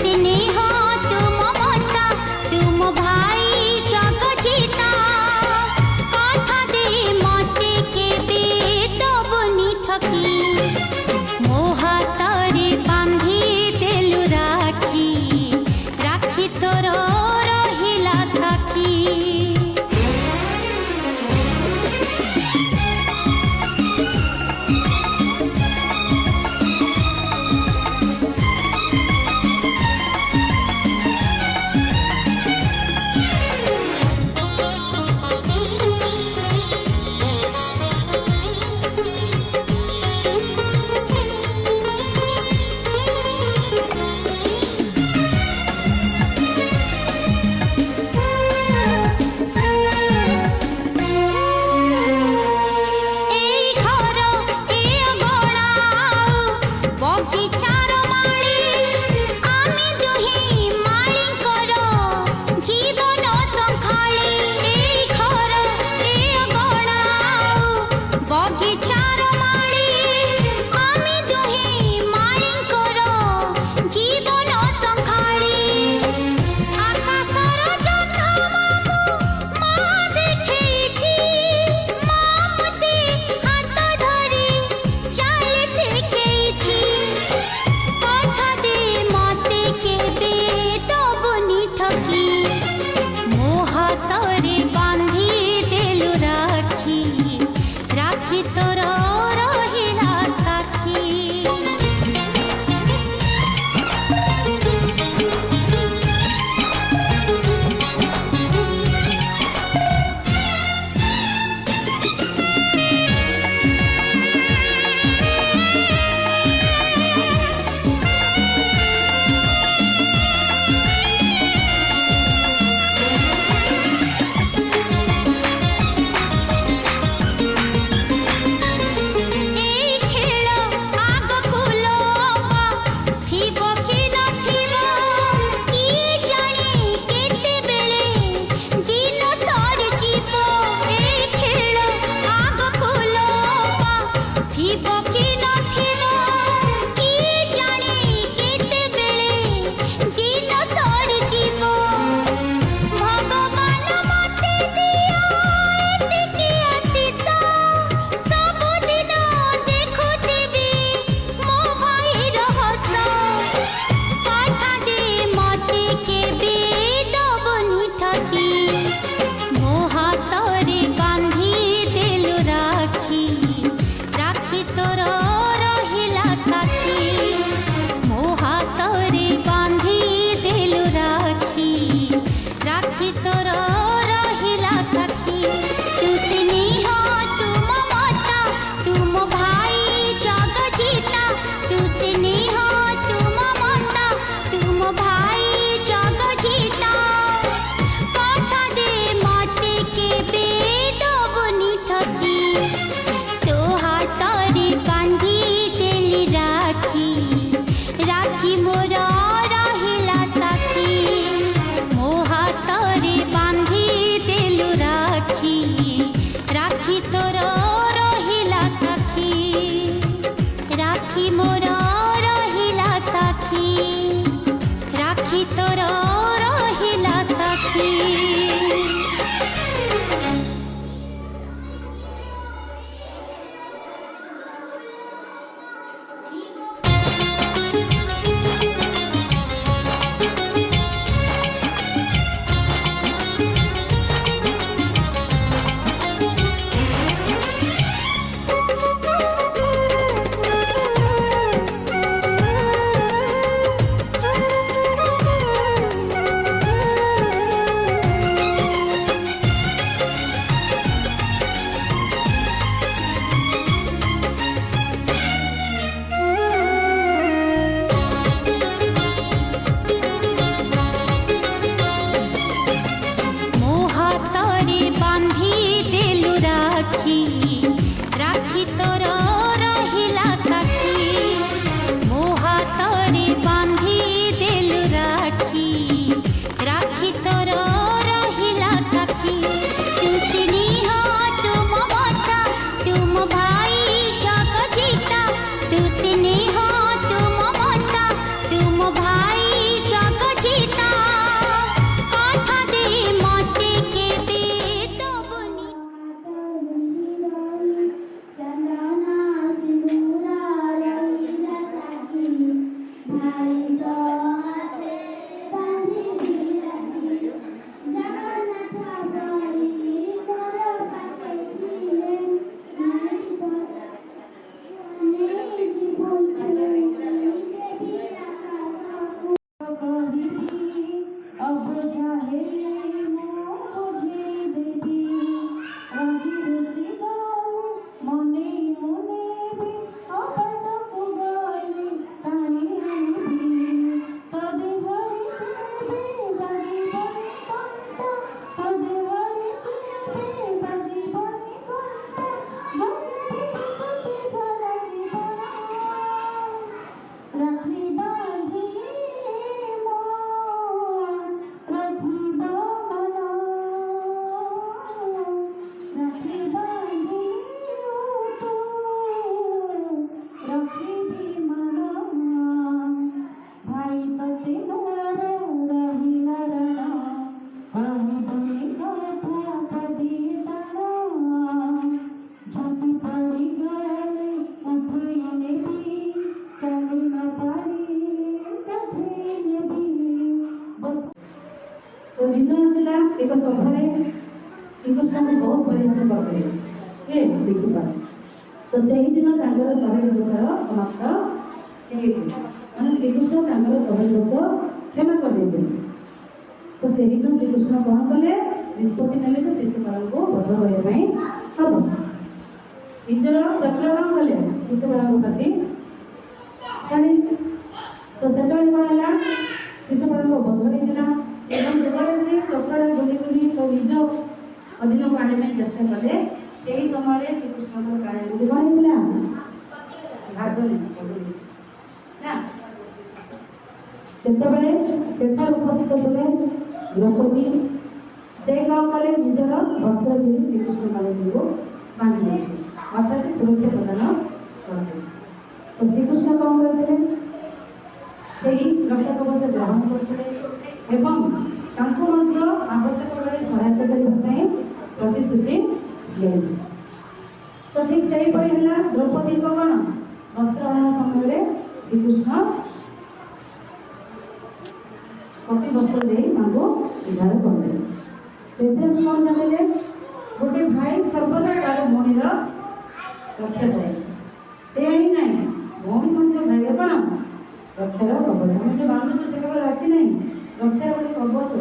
स्नेह तुम ममता तुम भाई जगजिता कथा दे मते केबे दबनी ठकी मो हातरे बांधी देलु राखी राखी तोर रहिला साखी सती दुआर रहिला रणा आई बनी गाथा पदी तारा झूठी पड़ी गए उठने भी चल न पारी कथने भी तो दिन आसला एक सभारे श्रीकृष्ण को बहुत परिहास करते शिशुपाल तो से ही दिन तांकर 100 दिवस समाप्त माने श्रीकृष्ण तांकर 100 दिवस क्षमा कर देते तो से ही दिन श्रीकृष्ण कौन कले निष्पत्ति नेले तो शिशुपाल को वध करने हम निजर चक्र कौन कले शिशुपाल को प्रति छाड़ी तो सेटल कौन शिशुपाल को वध होइला एवं जगह चक्र गुली गुली तो निज अधीन को आने में चेष्टा कले से समय श्रीकृष्ण को प्राण दिवाला भाग ना सेतबेले सेठा उपस्थित होले द्रौपदी से गाँव कले निजर वस्त्र धरी श्रीकृष्ण काली को बांधि अर्थात सुरक्षा प्रदान करते तो श्रीकृष्ण कौन करते से सुरक्षा कवच ग्रहण करते एवं तांको मध्य आवश्यक बेले सहायता करने प्रतिश्रुति दिए तो ठीक से ही है द्रौपदी को कौन वस्त्रहरण समय श्रीकृष्ण कपि वस्त्र दे उद्धार करते से कौन जाने गोटे भाई सर्वदा तार भौणीर रक्षा करे से ही ना भौणी मध्य भाई कौन रक्षार कवच जो बांधुचे से केवल राखी ना रक्षार गोटे कवच